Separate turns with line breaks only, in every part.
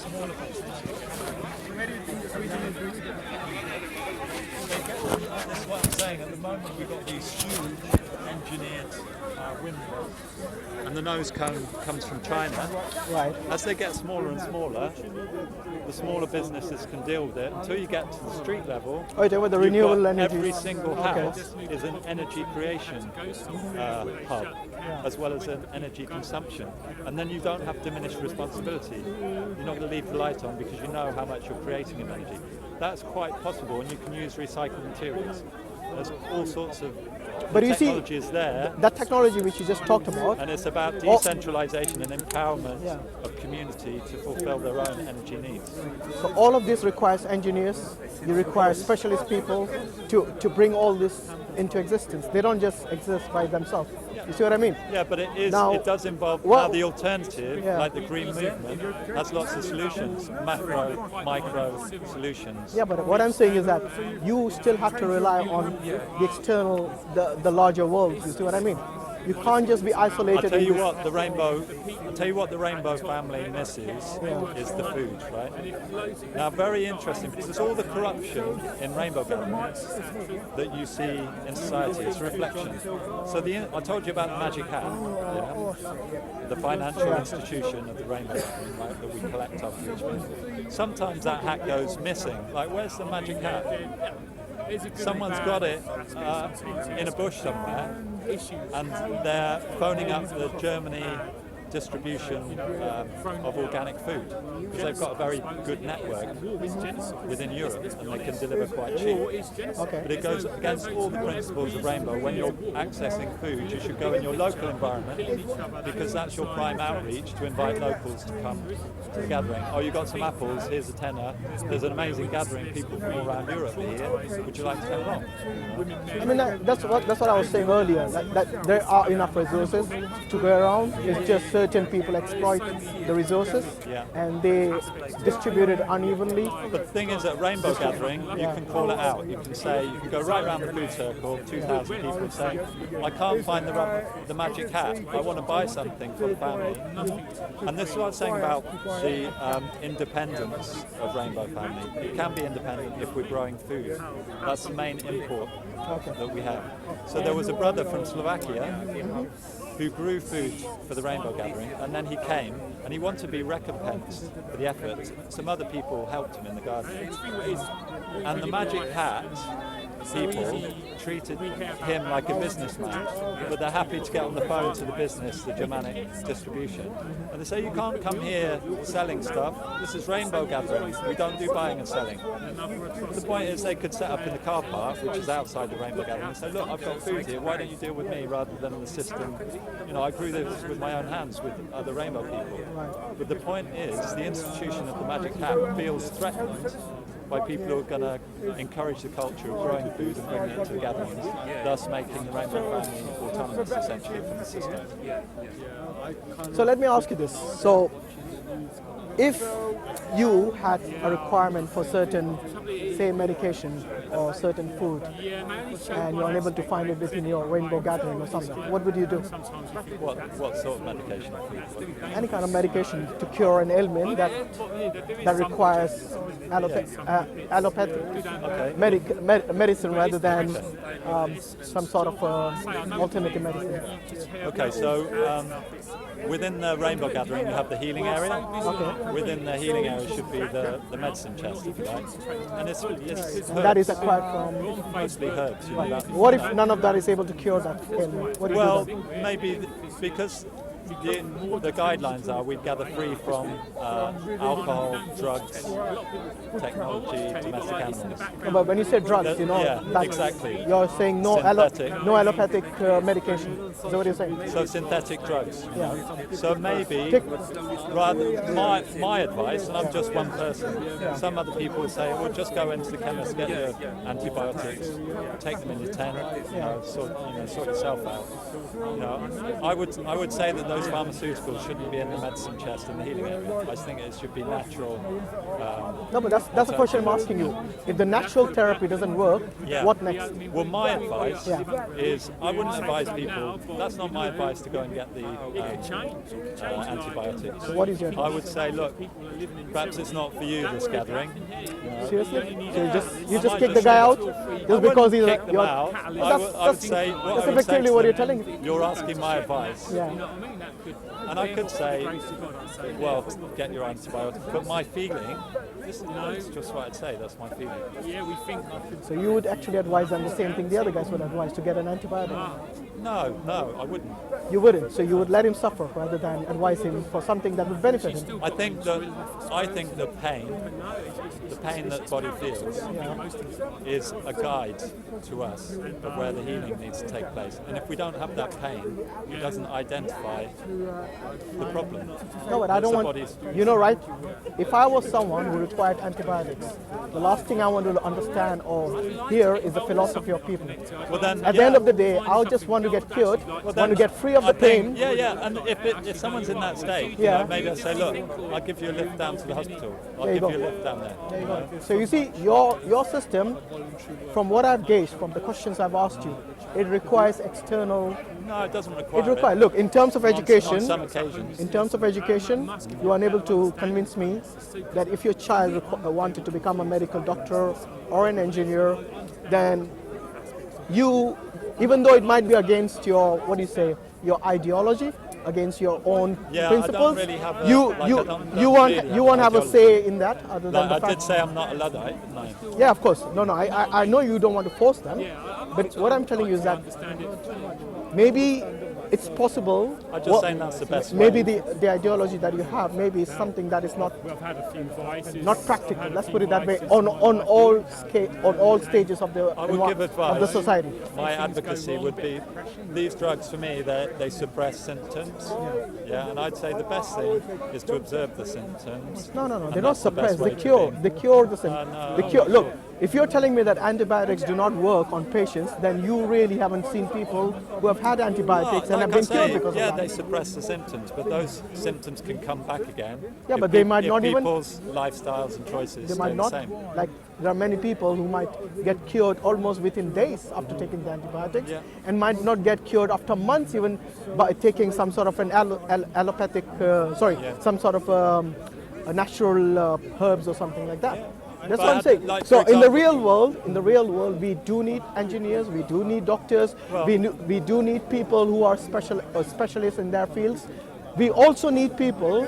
smaller business. That's what I'm saying. At the moment, we've got these huge engineered windmills, and the nose cone comes from China.
Right.
As they get smaller and smaller, the smaller businesses can deal with it until you get to the street level.
Oh, with the
you've
renewable
got
energy.
every single house is an energy creation hub, as well as an energy consumption. And then you don't have diminished responsibility. You're not going to leave the light on because you know how much you're creating in energy. That's quite possible, and you can use recycled materials. There's all sorts of technology is there.
That technology which you just talked about.
And it's about decentralization and empowerment of community to fulfill their own energy needs.
So all of this requires engineers, you require specialist people to bring all this into existence. They don't just exist by themselves. You see what I mean?
Yeah, but it does involve the alternative, like the green movement, has lots of solutions, macro, micro solutions.
Yeah, but what I'm saying is that you still have to rely on the external, the larger world. You see what I mean? You can't just be isolated.
I'll tell you what the rainbow family misses is the food, right? Now, very interesting, because it's all the corruption in rainbow gatherings that you see in society. It's a reflection. So I told you about the magic hat, the financial institution of the rainbow gathering, right, that we collect up for each meal. Sometimes that hat goes missing. Like, where's the magic hat? Someone's got it in a bush somewhere, and they're phoning up the Germany distribution of organic food, because they've got a very good network within Europe, and they can deliver quite cheap. But it goes against all the principles of Rainbow. When you're accessing food, you should go in your local environment, because that's your prime outreach to invite locals to come to the gathering. Oh, you got some apples, here's a tenner. There's an amazing gathering, people from all around Europe are here. Would you like to come along?
I mean, that's what I was saying earlier, that there are enough resources to go around. It's just certain people exploit the resources and they distribute it unevenly.
But the thing is, at Rainbow Gathering, you can call it out. You can say, you can go right around the food circle, 2,000 people saying, I can't find the magic hat. I want to buy something for the family. And this is what I was saying about the independence of Rainbow Family. It can be independent if we're growing food. That's the main import that we have. So there was a brother from Slovakia who grew food for the Rainbow Gathering, and then he came and he wanted to be recompensed for the effort. Some other people helped him in the garden. And the magic hat people treated him like a businessman, but they're happy to get on the phone to the business, the Germanic distribution. And they say, you can't come here selling stuff. This is Rainbow Gathering. We don't do buying and selling. The point is, they could set up in the car park, which is outside the Rainbow Gathering, and say, look, I've got food here. Why don't you deal with me rather than the system? You know, I grew this with my own hands with other Rainbow people. But the point is, the institution of the magic hat feels threatened by people who are going to encourage the culture of growing food and bringing it to the gatherings, thus making the Rainbow Family autonomous essentially from the system.
So let me ask you this. So if you had a requirement for certain, say, medication or certain food, and you're unable to find it within your Rainbow Gathering or something, what would you do?
What sort of medication?
Any kind of medication to cure an ailment that requires allopathic medicine rather than some sort of alternative medicine.
Okay, so within the Rainbow Gathering, you have the healing area. Within the healing area should be the medicine chest, if you like. And it's herbs.
That is acquired from
mostly herbs. You know,
what if none of that is able to cure that ailment? What do you do then?
Maybe because the guidelines are we'd gather free from alcohol, drugs, technology, domestic animals.
No, but when you say drugs, you know,
exactly.
You're saying no allopathic medication. Is that what you're saying?
So synthetic drugs. So maybe, rather, my advice, and I'm just one person, some other people would say, well, just go into the chemist, get your antibiotics, take them in your tent, sort yourself out. I would say that those pharmaceuticals shouldn't be in the medicine chest in the healing area. I just think it should be natural.
No, but that's the question I'm asking you. If the natural therapy doesn't work,
Yeah.
what next?
Well, my advice
Yeah.
is I wouldn't advise people. That's not my advice to go and get the antibiotics.
What is your
I would say, look, perhaps it's not for you this gathering.
seriously? So you
I
just
might
kick the
just
guy
say-
out
I
just because
wouldn't
he's
kick them out. I would say
that's
I would say
effectively
to
what you're
them,
telling.
You're asking my advice.
Yeah.
And I could say, well, get your antibiotic. But my feeling, that's just what I'd say. That's my feeling.
So you would actually advise them the same thing the other guys would advise, to get an antibiotic.
No, I wouldn't.
You wouldn't. So you would let him suffer rather than advise him for something that would benefit him.
I think the pain that the body feels is a guide to us of where the healing needs to take place. And if we don't have that pain, it doesn't identify the problem.
No, but I don't want.
body's-
You know, right? If I was someone who required antibiotics, the last thing I want to understand or hear is the philosophy of people.
Well, then,
At the end of the day, I just want to get cured, want to get free of the pain.
And if someone's in that state,
Yeah.
maybe I say, look, I'll give you a lift down to the hospital. I'll
There you
give
go.
you a lift down there.
There you go. So you see, your system, from what I've gauged, from the questions I've asked you, it requires external.
No, it doesn't require
It requires. Look, in terms of education,
On some occasions.
in terms of education, you are unable to convince me that if your child wanted to become a medical doctor or an engineer, then you, even though it might be against your, what do you say, your ideology, against your own
Yeah,
principles,
I don't really have a,
you
like, I
you
don't
you
really
won't
have
you won't
an
have a
ideology.
say in that, other than
Like,
the
I
fact.
did say I'm not a Luddite, didn't I?
Yeah, of course. No, I know you don't want to force them, but what I'm telling you is that maybe it's possible.
I'm just saying that's the best way.
Maybe the ideology that you have maybe is something that is not practical. Let's put it that way. On all stages of the
I would give advice.
of the society.
My advocacy would be these drugs for me they suppress symptoms. Yeah, and I'd say the best thing is to observe the symptoms.
No,
and
they're not
that's the best
suppressed.
way
They
to
cure.
be.
They cure the symptoms.
no,
They cure. Look, if you're telling me that antibiotics do not work on patients, then you really haven't seen people who have had antibiotics and
Like
have
I
been
say,
cured because
yeah,
of
they
that.
suppress the symptoms, but those symptoms can come back again.
Yeah,
if
but they
peop-
might
if
not even-
people's lifestyles and choices
They
stay
might not.
the same.
Like there are many people who might get cured almost within days after taking the antibiotics,
Yeah.
and might not get cured after months even by taking some sort of an allopathic, some sort of a natural herbs or something like that. That's
But
what I'm saying.
like,
So
for
in the
example-
real world, we do need engineers, we do need doctors,
Well-
we do need people who are specialists in their fields. We also need people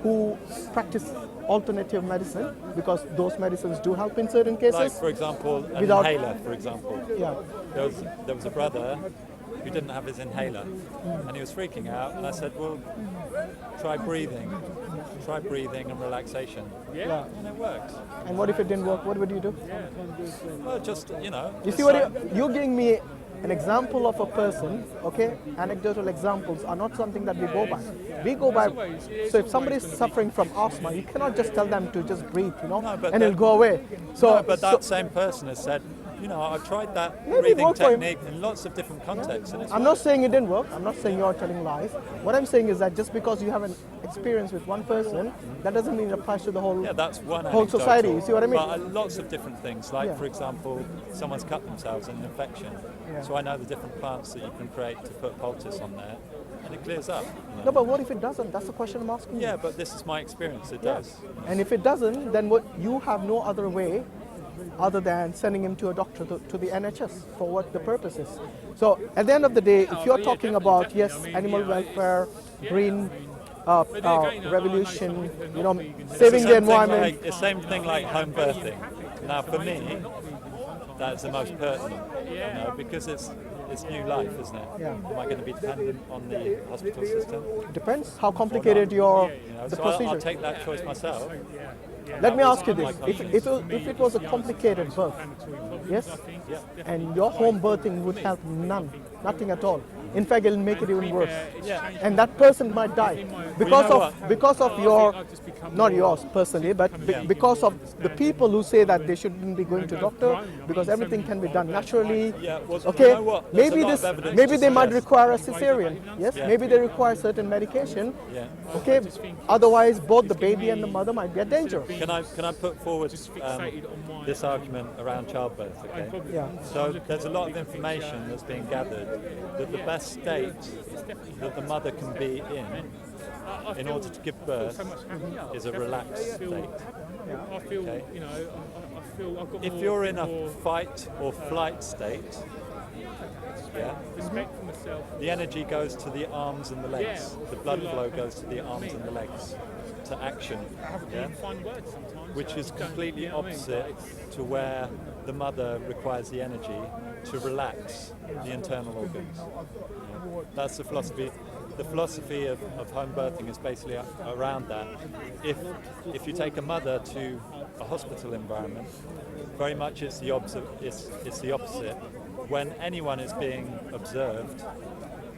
who practice alternative medicine, because those medicines do help in certain cases.
Like, for example, an
Without-
inhaler, for example.
Yeah.
There was a brother who didn't have his inhaler, and he was freaking out, and I said, well, try breathing and relaxation.
Yeah.
And it works.
And what if it didn't work? What would you do?
Well, just, you know.
You
it's
see what
like-
you're giving me an example of a person, okay? Anecdotal examples are not something that we go by. We go by, so if somebody is suffering from asthma, you cannot just tell them to just breathe,
No, but
and it'll
then-
go away. So,
No, but that
so
same person has said, you know, I've tried that
Maybe it
breathing
worked for him.
technique in lots of different contexts, and it's
I'm not saying it didn't work. I'm not saying you're telling lies. What I'm saying is that just because you have an experience with one person, that doesn't mean it applies to the whole.
Yeah, that's one
whole
anecdotal.
society, you see what I mean?
But lots of different things, like
Yeah.
for example, someone's cut themselves in an infection.
Yeah.
So I know the different plants that you can create to put poultice on there, and it clears up. You know?
No, but what if it doesn't? That's the question I'm asking you.
Yeah, but this is my experience. It
Yeah.
does.
And if it doesn't, then what you have no other way other than sending him to a doctor, to the NHS, for what the purpose is. So at the end of the day, if you're talking about, yes, animal welfare, green revolution, you know, saving the environment.
It's the same thing like home birthing. Now for me, that's the most pertinent, you know, because it's new life, isn't it?
Yeah.
Am I going to be dependent on the hospital system?
It depends how complicated your
You know,
the
so
procedure.
I'll take that choice myself.
Let me ask you this: if it was a complicated birth, yes,
Yeah.
and your home birthing would help nothing at all, In fact, it'll make it even worse.
Yeah.
And that person might die because of your, not yours personally, but because of the people who say that they shouldn't be going to doctor because everything can be done naturally.
Yeah, well,
Okay,
you know what? There's
maybe
a lot of evidence
maybe
to
they might
suggest-
require a cesarean. Yes,
Yeah.
maybe they require certain medication.
Yeah.
Okay, otherwise both the baby and the mother might be a danger.
Can I put forward this argument around childbirth? Okay.
Yeah.
So there's a lot of information that's being gathered that the best state that the mother can be in order to give birth is a relaxed state. Okay. If you're in a fight or flight state, yeah, the energy goes to the arms and the legs. The blood flow goes to the arms and the legs to action, yeah, which is completely opposite to where the mother requires the energy to relax the internal organs. Yeah. That's the philosophy. The philosophy of home birthing is basically around that. If you take a mother to a hospital environment, very much it's the opposite. When anyone is being observed,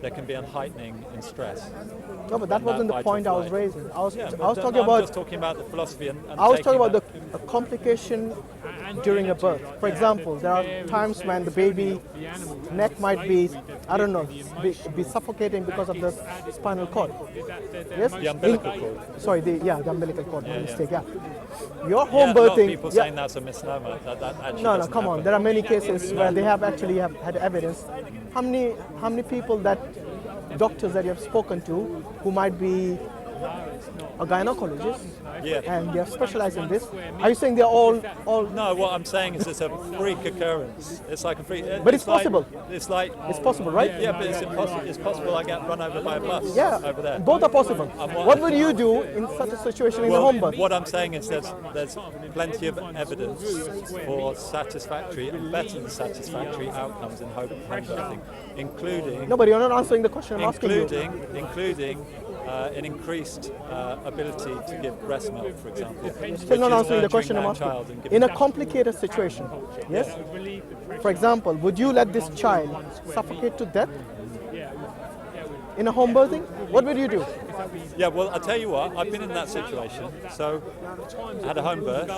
there can be a heightening in stress.
No, but that
And
wasn't
that
the
fight
point
or
I was
flight.
raising. I was
Yeah,
talking
I'm
about.
just talking about the philosophy and
I was
taking
talking about
that-
a complication during a birth. For example, there are times when the baby neck might be, I don't know, be suffocating because of the spinal cord. Yes?
The umbilical cord.
Sorry, the umbilical cord, my
Yeah,
mistake, yeah. Your home
Yeah, a lot of
birthing.
people
yeah.
saying that's a misnomer. That actually
No,
doesn't
come on.
happen.
There are many cases where they have actually had evidence. How many people that doctors that you have spoken to who might be a gynecologist
Yeah.
and they have specialized in this? Are you saying they're all?
No, what I'm saying is it's a freak occurrence. It's like a freak.
But it's
like-
possible.
It's like.
It's possible, right?
Yeah, but it's possible I get run over by a bus
Yeah,
over there.
both are possible.
what-
What would you do in such a situation in a home birth?
What I'm saying is there's plenty of evidence for satisfactory and better than satisfactory outcomes in home birthing, including
No, but you're not answering the question I'm asking you.
including an increased ability to give breast milk, for example.
Still not answering the question I'm asking.
asking.
In a complicated situation, yes? For example, would you let this child suffocate to death in a home birthing? What would you do?
Yeah, well, I'll tell you what, I've been in that situation. So, I had a home birth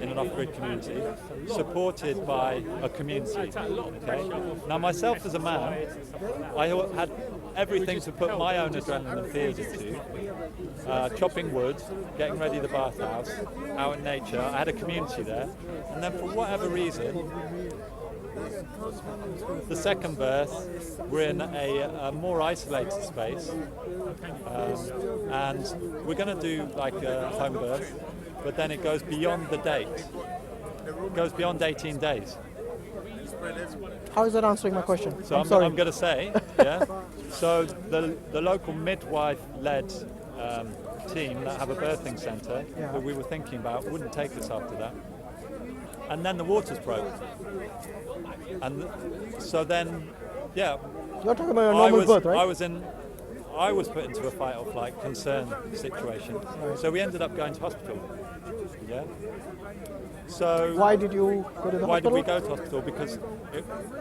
in an off-grid community, supported by a community. Okay? Now, myself as a man, I had everything to put my own adrenaline and fears into. Chopping wood, getting ready the bathhouse, out in nature. I had a community there. And then for whatever reason, the second birth, we're in a more isolated space, and we're going to do like a home birth, but then it goes beyond the date. It goes beyond 18 days.
How is that answering my question?
So
I'm sorry.
I'm going to say, yeah. So the local midwife-led team that have a birthing centre that we were thinking about wouldn't take us after that, and then the waters broke. And so then, yeah.
You're talking about a normal birth, right?
I was put into a fight or flight concern situation. So we ended up going to hospital. Yeah. So
Why did you go to the
why
hospital?
did we go to hospital? Because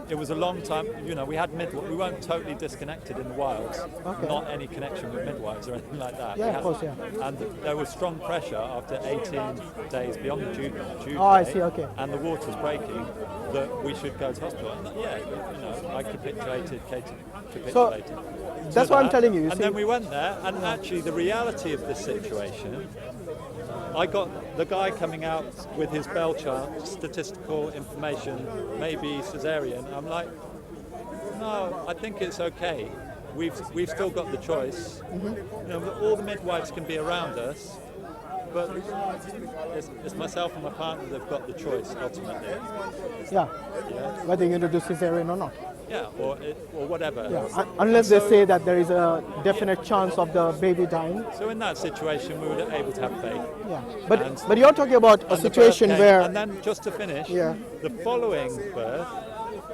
it was a long time. You know, we had we weren't totally disconnected in the wilds.
Okay.
Not any connection with midwives or anything like that.
Yeah,
We
of
had-
course, yeah.
And there was strong pressure after 18 days beyond the due
Oh, I
date,
see, okay.
and the water's breaking, that we should go to hospital. And yeah, you know, I capitulated.
That's
to
what I'm
that.
telling you. You
And
see,
then we went there, and actually the reality of this situation, I got the guy coming out with his bell chart, statistical information, maybe cesarean. I'm like, no, I think it's okay. We've still got the choice. You know, all the midwives can be around us, but it's myself and my partner that've got the choice ultimately.
yeah,
Yeah,
whether you're going to do cesarean or not.
yeah, or whatever.
Yeah, unless they say that there is a definite chance of the baby dying.
So in that situation, we were able to have faith.
Yeah,
And-
but you're talking about a
And the
situation
birth came,
where
and then just to finish,
Yeah.
the following birth,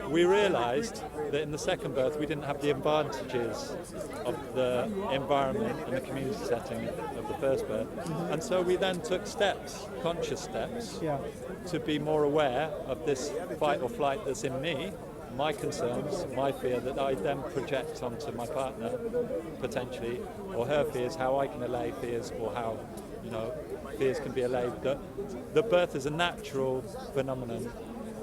we realised that in the second birth we didn't have the advantages of the environment and the community setting of the first birth, and so we then took steps, conscious steps,
yeah,
to be more aware of this fight or flight that's in me, my concerns, my fear that I then project onto my partner, potentially, or her fears, how I can allay fears, or how, fears can be allayed. That birth is a natural phenomenon,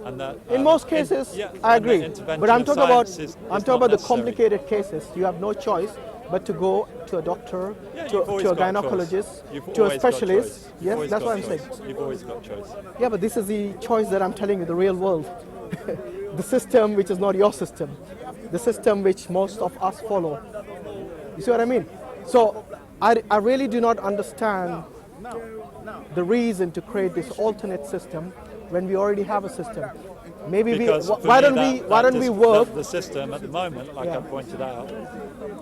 and that
in most cases, I agree. But I'm talking about the complicated cases. You have no choice but to go to a doctor, to a gynecologist, to a specialist. Yes, that's what I'm saying.
You've always got choice.
Yeah, but this is the choice that I'm telling you, the real world. The system which is not your system. The system which most of us follow. You see what I mean? So I really do not understand the reason to create this alternate system when we already have a system. Maybe why don't we work?
The system at the moment, like I pointed out,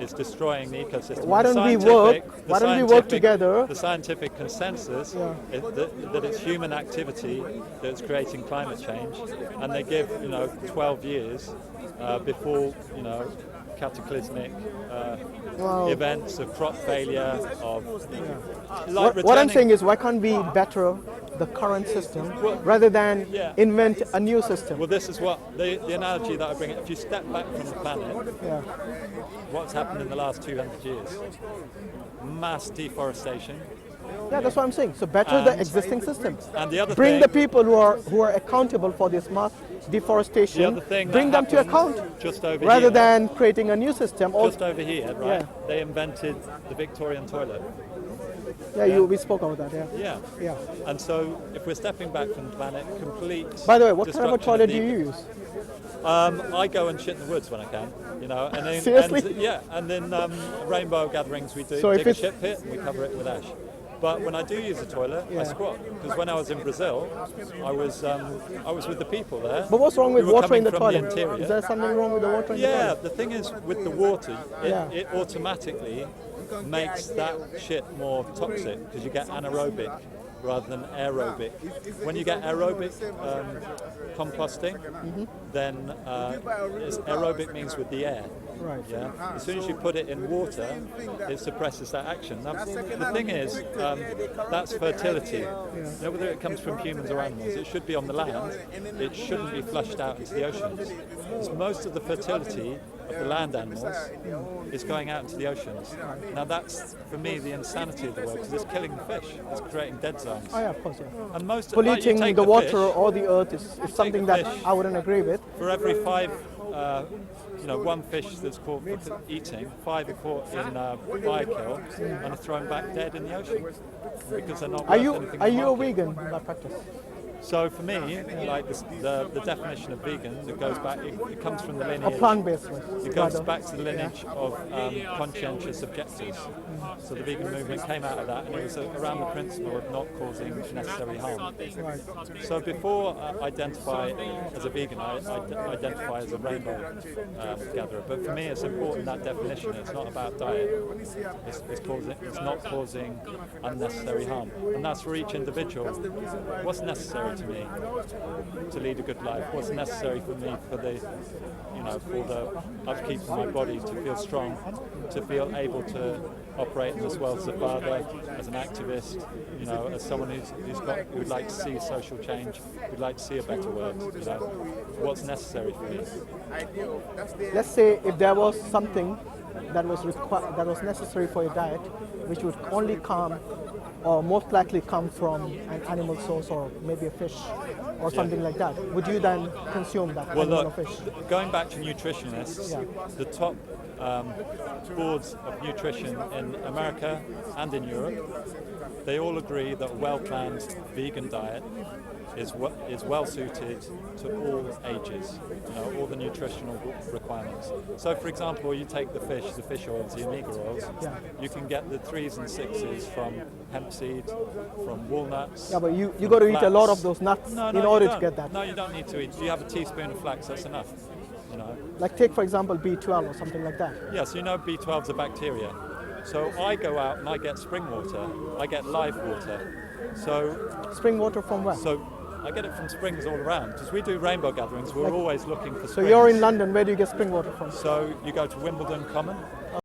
is destroying the ecosystem.
Why don't we work together?
The scientific consensus is that it's human activity that's creating climate change, and they give 12 years before cataclysmic events of crop failure, of
what I'm saying is, why can't we better the current system rather than invent a new system?
Well, this is what the analogy that I bring. If you step back from the planet, what's happened in the last 200 years? Mass deforestation.
Yeah, that's what I'm saying. So better the existing system.
And the other
bring the people who are accountable for this mass deforestation. Bring them to account.
Just over
rather
here,
than creating a new system.
Just over here, right? They invented the Victorian toilet.
Yeah, we spoke about that. Yeah.
And so, if we're stepping back from the planet, complete.
By the way, what kind of a toilet do you use?
I go and shit in the woods when I can, and then
seriously?
and then rainbow gatherings we do.
So
dig a shit pit and we cover it with ash. But when I do use a toilet, I squat, because when I was in Brazil, I was with the people there.
But what's wrong with watering the toilet?
The
is there something wrong with the watering the toilet?
Yeah, the thing is, with the water, it automatically makes that shit more toxic, because you get anaerobic rather than aerobic. When you get aerobic composting, then aerobic means with the air.
Right.
Yeah. As soon as you put it in water, it suppresses that action. Now, the thing is, that's fertility. Whether it comes from humans or animals, it should be on the land. It shouldn't be flushed out into the oceans. Because most of the fertility of the land animals is going out into the oceans. Now, that's, for me, the insanity of the world, because it's killing the fish. It's creating dead zones.
Oh yeah, of course. Yeah.
And
polluting the water or the earth is something that I wouldn't agree with.
For every 5 one fish that's caught for eating, 5 are caught in biokill and are thrown back dead in the ocean because they're not. Are
you a vegan by practice?
So for me, like the definition of vegan, that goes back, it comes from the lineage.
Or plant-based.
It goes back to the lineage of conscientious objectives. So the vegan movement came out of that, and it was around the principle of not causing necessary harm.
Right.
So before I identify as a vegan, I identify as a rainbow gatherer. But for me, it's important, that definition. It's not about diet. It's not causing unnecessary harm, and that's for each individual. What's necessary to me to lead a good life? What's necessary for me for the upkeep of my body, to feel strong, to feel able to operate in this world as a father, as an activist, as someone who would like to see social change, who'd like to see a better world. What's necessary for me?
Let's say if there was something that was necessary for your diet, which would only come or most likely come from an animal source, or maybe a fish or something like that, would you then consume that animal or fish?
Going back to nutritionists, the top boards of nutrition in America and in Europe, they all agree that a well-planned vegan diet is well suited to all ages, all the nutritional requirements. So, for example, you take the fish oils, the omega oils, you can get the 3s and 6s from hemp seed, from walnuts.
Yeah, but you got to eat a lot of those nuts in order to get that.
No, you don't need to eat. You have a teaspoon of flax, that's enough.
Like take, for example, B12 or something like that.
Yes, B12 is a bacteria. So I go out and I get spring water. I get live water. So
spring water from where?
So I get it from springs all around, because we do rainbow gatherings. We're always looking for springs.
So you're in London. Where do you get spring water from?
So you go to Wimbledon Common.